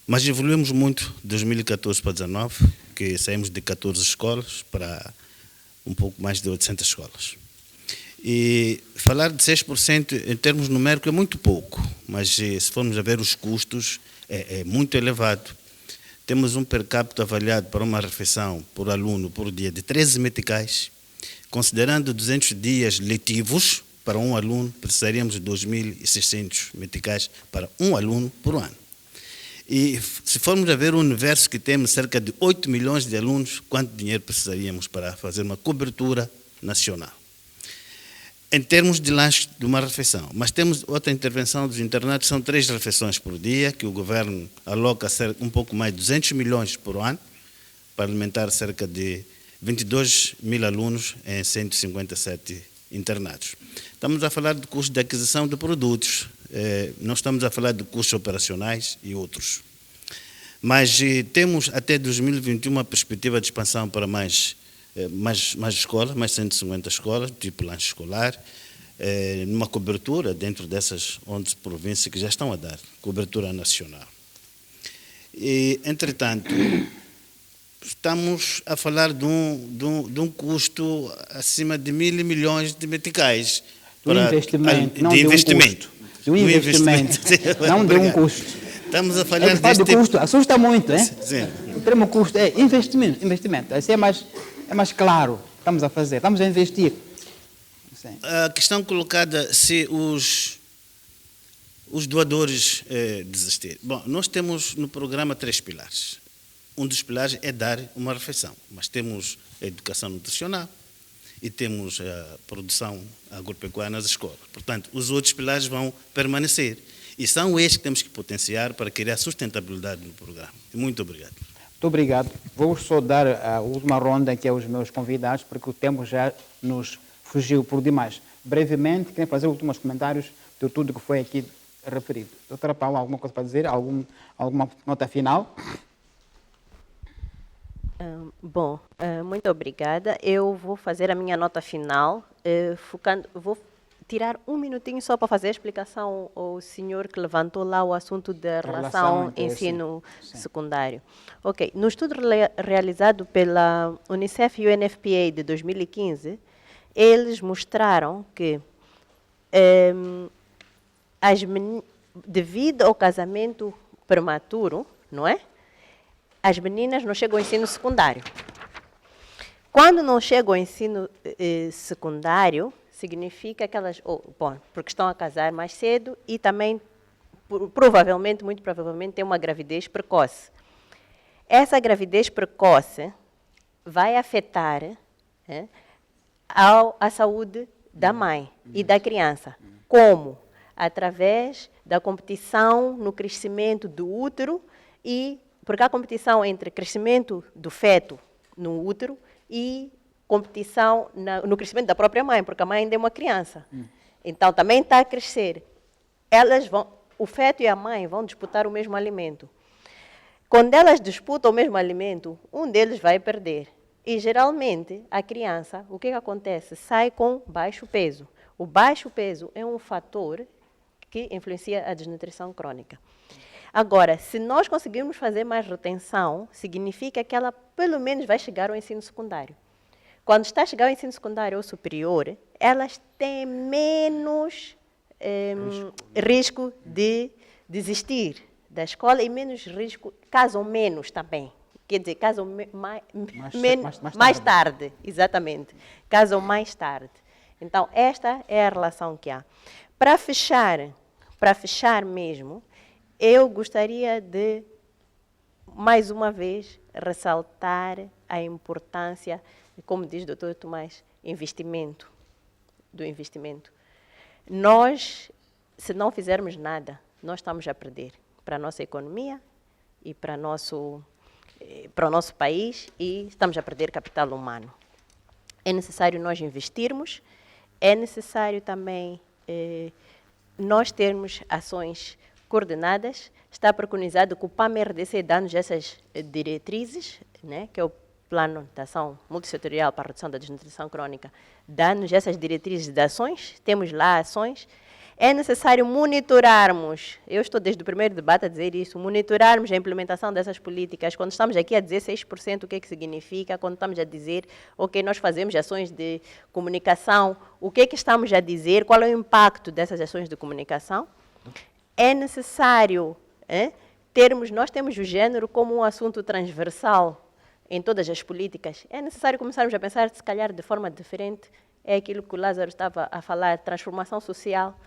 mas evoluímos muito de 2014 para 2019, que saímos de 14 escolas para um pouco mais de 800 escolas. E falar de 6% em termos numéricos é muito pouco, mas se formos a ver os custos, é muito elevado. Temos um per capita avaliado para uma refeição por aluno por dia de 13 meticais. Considerando 200 dias letivos para um aluno, precisaríamos de 2.600 meticais para um aluno por ano. E se formos a ver o universo que temos, cerca de 8 milhões de alunos, quanto dinheiro precisaríamos para fazer uma cobertura nacional? Em termos de lanche de uma refeição, mas temos outra intervenção dos internatos, são 3 refeições por dia, que o governo aloca um pouco mais de 200 milhões por ano, para alimentar cerca de 22 mil alunos em 157 internatos. Estamos a falar de custo de aquisição de produtos, não estamos a falar de custos operacionais e outros. Mas temos até 2021 uma perspectiva de expansão para mais escolas, mais 150 escolas, tipo lanche escolar, numa cobertura dentro dessas 11 províncias que já estão a dar, cobertura nacional. E, entretanto, estamos a falar de um custo acima de 1.000 milhões de meticais. Investimento, não de investimento. De um investimento, não de um custo. Estamos a falar deste custo, assusta muito, hein? Sim. O termo custo é investimento. Assim é mais claro. Estamos a fazer, estamos a investir. Sim. A questão colocada, se os doadores desistirem. Bom, nós temos no programa 3 pilares. Um dos pilares é dar uma refeição, mas temos a educação nutricional e temos a produção agropecuária nas escolas. Portanto, os outros pilares vão permanecer. E são estes que temos que potenciar para criar sustentabilidade no programa. Muito obrigado. Muito obrigado. Vou só dar a última ronda aqui aos meus convidados, porque o tempo já nos fugiu por demais. Brevemente, queria fazer últimos comentários de tudo que foi aqui referido. Doutora Paula, alguma coisa para dizer? Alguma nota final? Bom, muito obrigada. Eu vou fazer a minha nota final, vou tirar um minutinho só para fazer a explicação ao senhor que levantou lá o assunto da relação ensino secundário. Ok, no estudo realizado pela Unicef e UNFPA de 2015, eles mostraram que devido ao casamento prematuro, não é? As meninas não chegam ao ensino secundário. Quando não chegam ao ensino secundário, significa que elas, porque estão a casar mais cedo e também, provavelmente, muito provavelmente, têm uma gravidez precoce. Essa gravidez precoce vai afetar a saúde da mãe e da criança. Como? Através da competição no crescimento do útero porque há competição entre crescimento do feto no útero e competição no crescimento da própria mãe, porque a mãe ainda é uma criança. Então, também está a crescer. O feto e a mãe vão disputar o mesmo alimento. Quando elas disputam o mesmo alimento, um deles vai perder. E, geralmente, a criança, o que acontece? Sai com baixo peso. O baixo peso é um fator que influencia a desnutrição crônica. Agora, se nós conseguirmos fazer mais retenção, significa que ela, pelo menos, vai chegar ao ensino secundário. Quando está a chegar ao ensino secundário ou superior, elas têm menos risco de desistir da escola e menos risco, casam menos também. Quer dizer, casam mais tarde. Exatamente. Casam mais tarde. Então, esta é a relação que há. Para fechar mesmo, eu gostaria de, mais uma vez, ressaltar a importância, como diz o Dr. Tomás, do investimento. Nós, se não fizermos nada, nós estamos a perder para a nossa economia e para o nosso país e estamos a perder capital humano. É necessário nós investirmos, é necessário também nós termos ações coordenadas, está preconizado que o PAM-RDC dá-nos essas diretrizes, né, que é o Plano de Ação Multissetorial para a Redução da Desnutrição Crónica, dá-nos essas diretrizes de ações, temos lá ações. É necessário monitorarmos, eu estou desde o primeiro debate a dizer isso, monitorarmos a implementação dessas políticas. Quando estamos aqui a dizer 6%, o que é que significa? Quando estamos a dizer, ok, nós fazemos ações de comunicação, o que é que estamos a dizer? Qual é o impacto dessas ações de comunicação? É necessário nós temos o género como um assunto transversal em todas as políticas. É necessário começarmos a pensar, se calhar, de forma diferente. É aquilo que o Lázaro estava a falar, transformação social.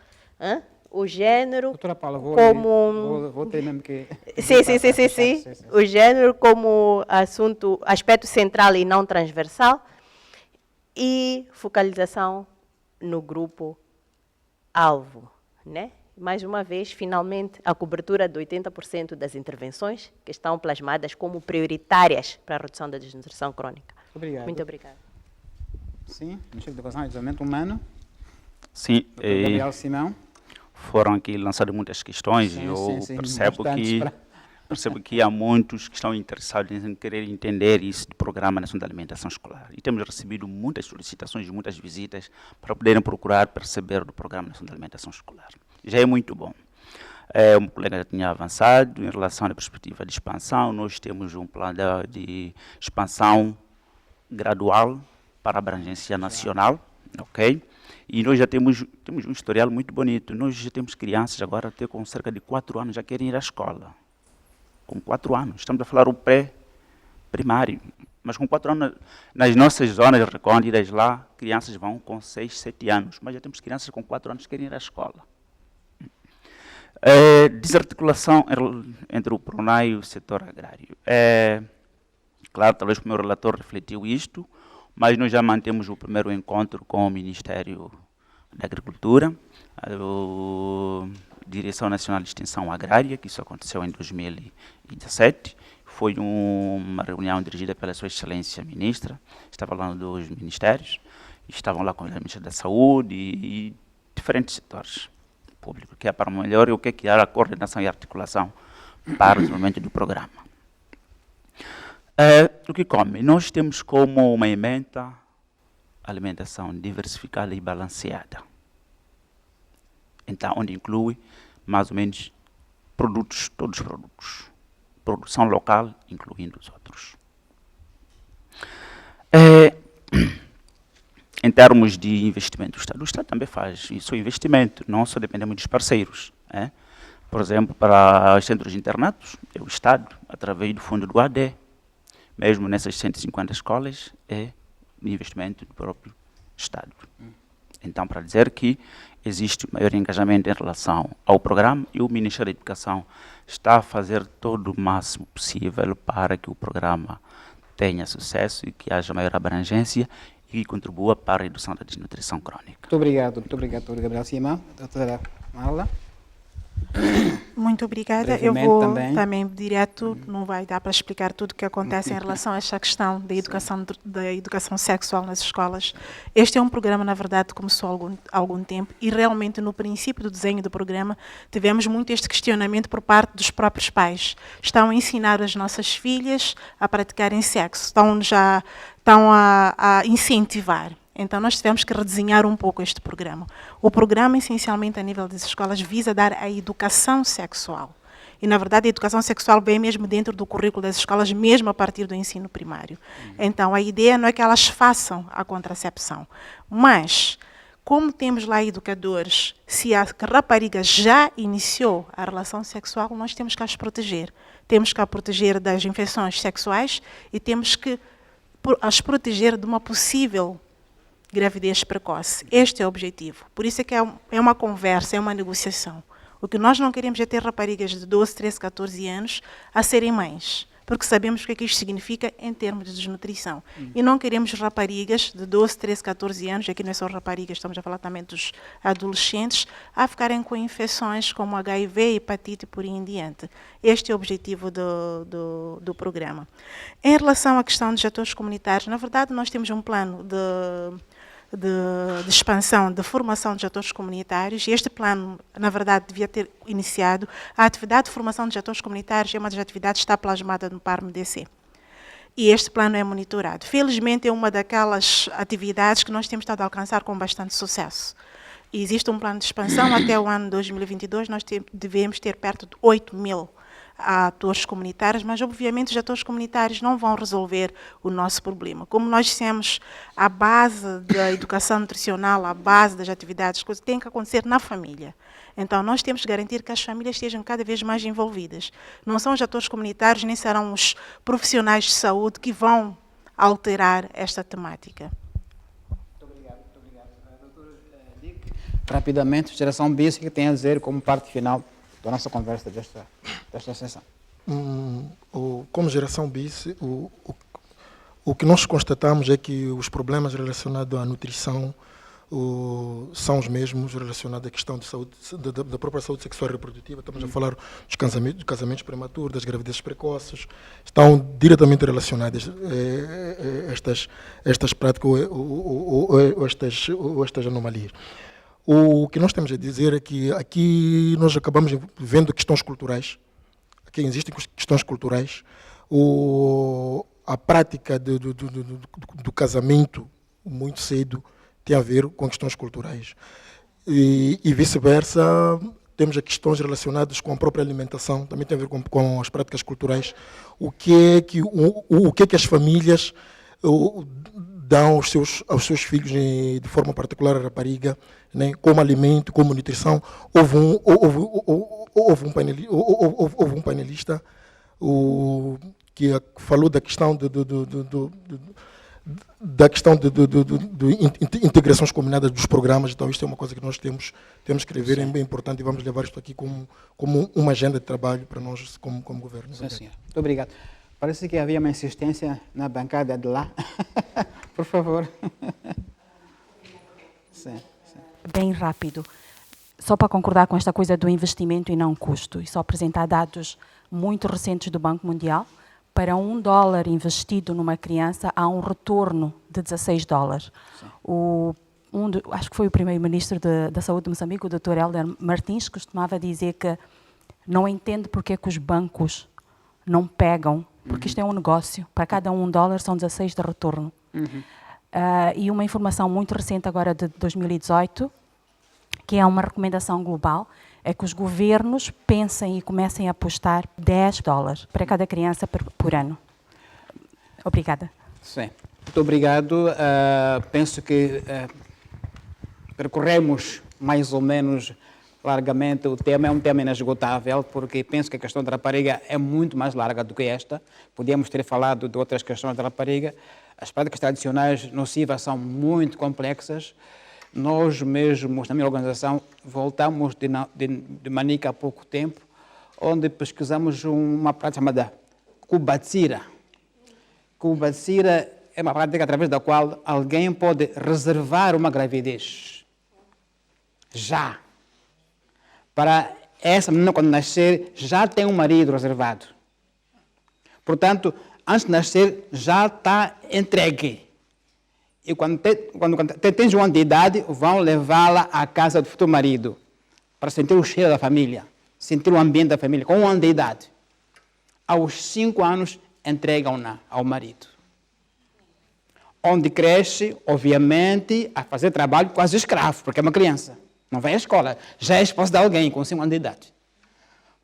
O género Doutora Paula, vou ter mesmo que... Sim. O género como aspecto central e não transversal. E focalização no grupo-alvo, né? Mais uma vez, finalmente, a cobertura de 80% das intervenções que estão plasmadas como prioritárias para a redução da desnutrição crónica. Obrigado. Muito obrigada. Sim, Ministério da Educação e Desenvolvimento Humano. Sim, Gabriel Simão. Foram aqui lançadas muitas questões e eu percebo que há muitos que estão interessados em querer entender isso do Programa Nacional de Alimentação Escolar. E temos recebido muitas solicitações, muitas visitas para poderem procurar perceber do Programa Nacional de Alimentação Escolar. Já é muito bom. Um colega já tinha avançado em relação à perspectiva de expansão. Nós temos um plano de expansão gradual para a abrangência nacional, ok? E nós já temos um historial muito bonito. Nós já temos crianças agora até com cerca de 4 anos já querem ir à escola. Com 4 anos. Estamos a falar o pré-primário. Mas com 4 anos, nas nossas zonas recônditas lá, crianças vão com 6, 7 anos. Mas já temos crianças com 4 anos que querem ir à escola. Desarticulação entre o PRONAI e o setor agrário. Claro, talvez o meu relator refletiu isto, mas nós já mantemos o primeiro encontro com o Ministério da Agricultura, a Direção Nacional de Extensão Agrária, que isso aconteceu em 2017. Foi uma reunião dirigida pela Sua Excelência Ministra, estava lá dos ministérios, estavam lá com o Ministério da Saúde e diferentes setores públicos, que é para melhorar o que é a coordenação e articulação para o desenvolvimento do programa. O que come? Nós temos como uma ementa alimentação diversificada e balanceada. Então, onde inclui mais ou menos produtos, todos os produtos. Produção local, incluindo os outros. Em termos de investimento do Estado também faz isso, investimento, não só dependemos dos parceiros. Por exemplo, para os centros internatos, é o Estado, através do fundo do AD. Mesmo nessas 150 escolas, é investimento do próprio Estado. Então, para dizer que existe maior engajamento em relação ao programa e o Ministério da Educação está a fazer todo o máximo possível para que o programa tenha sucesso e que haja maior abrangência e contribua para a redução da desnutrição crónica. Muito obrigado, doutor Gabriel Simão. Doutora Marla. Muito obrigada. Eu vou também direto, não vai dar para explicar tudo o que acontece em relação a esta questão da educação sexual nas escolas. Este é um programa, na verdade, que começou há algum tempo e realmente no princípio do desenho do programa tivemos muito este questionamento por parte dos próprios pais. Estão a ensinar as nossas filhas a praticarem sexo, estão a incentivar. Então, nós tivemos que redesenhar um pouco este programa. O programa, essencialmente, a nível das escolas, visa dar a educação sexual. E, na verdade, a educação sexual vem mesmo dentro do currículo das escolas, mesmo a partir do ensino primário. Então, a ideia não é que elas façam a contracepção, mas, como temos lá educadores, se a rapariga já iniciou a relação sexual, nós temos que as proteger. Temos que a proteger das infecções sexuais e temos que as proteger de uma possível gravidez precoce. Este é o objetivo. Por isso é que é uma conversa, é uma negociação. O que nós não queremos é ter raparigas de 12, 13, 14 anos a serem mães, porque sabemos o que é que isto significa em termos de desnutrição. E não queremos raparigas de 12, 13, 14 anos, aqui não é só raparigas, estamos a falar também dos adolescentes, a ficarem com infecções como HIV, hepatite e por aí em diante. Este é o objetivo do programa. Em relação à questão dos atores comunitários, na verdade nós temos um plano de expansão, de formação de atores comunitários, e este plano, na verdade, devia ter iniciado. A atividade de formação de atores comunitários é uma das atividades que está plasmada no PARMDC. E este plano é monitorado. Felizmente, é uma daquelas atividades que nós temos estado a alcançar com bastante sucesso. E existe um plano de expansão. Até o ano 2022, nós devemos ter perto de 8.000 atores comunitários, mas obviamente os atores comunitários não vão resolver o nosso problema. Como nós dissemos, a base da educação nutricional, a base das atividades, coisas tem que acontecer na família. Então nós temos que garantir que as famílias estejam cada vez mais envolvidas. Não são os atores comunitários, nem serão os profissionais de saúde que vão alterar esta temática. Muito obrigado. Doutor Dick, rapidamente, geração BIS, que tem a dizer como parte final da nossa conversa desta sessão? Como geração BIS, o que nós constatamos é que os problemas relacionados à nutrição são os mesmos relacionados à questão de saúde, da própria saúde sexual e reprodutiva. Estamos a falar dos casamentos prematuros, das gravidezes precoces, estão diretamente relacionadas estas práticas ou estas anomalias. O que nós temos a dizer é que aqui nós acabamos vendo questões culturais. Aqui existem questões culturais. A prática do casamento muito cedo tem a ver com questões culturais. E vice-versa, temos as questões relacionadas com a própria alimentação, também tem a ver com as práticas culturais. O que é que as famílias dão aos seus filhos, de forma particular a rapariga, né, como alimento, como nutrição. Houve um painelista que falou da questão de integrações combinadas dos programas. Então isto é uma coisa que nós temos que rever, é bem importante, e vamos levar isto aqui como uma agenda de trabalho para nós como governo. Sim, senhor. Muito obrigado. Parece que havia uma insistência na bancada de lá. Por favor. Sim. Bem rápido. Só para concordar com esta coisa do investimento e não custo, e só apresentar dados muito recentes do Banco Mundial. Para $1 investido numa criança, há um retorno de $16. Acho que foi o primeiro-ministro da Saúde de Moçambique, o Dr. Helder Martins, costumava dizer que não entende porque é que os bancos não pegam, porque isto é um negócio. Para cada $1 são 16 de retorno. E uma informação muito recente agora de 2018, que é uma recomendação global, é que os governos pensem e comecem a apostar $10 para cada criança por ano. Obrigada. Sim, muito obrigado. Penso que percorremos mais ou menos largamente o tema. É um tema inesgotável, porque penso que a questão da rapariga é muito mais larga do que esta. Podíamos ter falado de outras questões da rapariga. As práticas tradicionais nocivas são muito complexas. Nós mesmos, na minha organização, voltamos de Manica há pouco tempo, onde pesquisamos uma prática chamada Kubatsira. Kubatsira é uma prática através da qual alguém pode reservar uma gravidez. Já. Para essa menina, quando nascer, já tem um marido reservado. Portanto, antes de nascer, já está entregue. E quando tens um ano de idade, vão levá-la à casa do futuro marido, para sentir o cheiro da família, sentir o ambiente da família, com um ano de idade. Aos 5 anos, entregam-na ao marido. Onde cresce, obviamente, a fazer trabalho quase escravo, porque é uma criança. Não vai à escola, já é esposa de alguém com 5 anos de idade.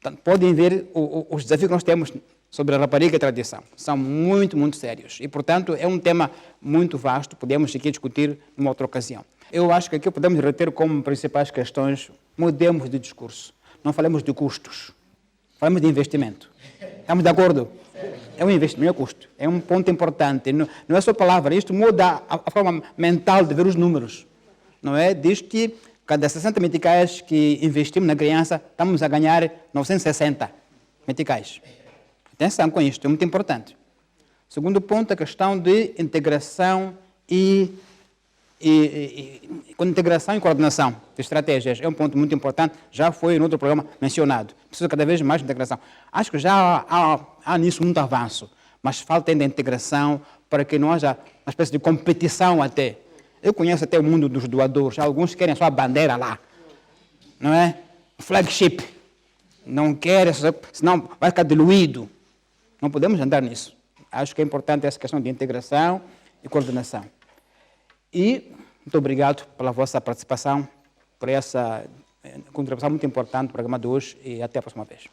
Portanto, podem ver os desafios que nós temos sobre a rapariga e a tradição. São muito, muito sérios. E, portanto, é um tema muito vasto, podemos aqui discutir numa outra ocasião. Eu acho que aqui podemos reter como principais questões: mudemos de discurso. Não falemos de custos, falamos de investimento. Estamos de acordo? É um investimento, é custo. É um ponto importante. Não é só palavra, isto muda a forma mental de ver os números. Não é? Diz que cada 60 meticais que investimos na criança, estamos a ganhar 960 meticais. Atenção com isto, é muito importante. Segundo ponto, a questão de integração com integração e coordenação de estratégias. É um ponto muito importante, já foi no outro programa mencionado. Precisa cada vez mais de integração. Acho que já há nisso muito avanço, mas falta ainda integração para que não haja uma espécie de competição até Eu conheço até o mundo dos doadores. Alguns querem só a bandeira lá, não é? Flagship. Não querem, senão vai ficar diluído. Não podemos andar nisso. Acho que é importante essa questão de integração e coordenação. E muito obrigado pela vossa participação, por essa contribuição muito importante no programa de hoje e até a próxima vez.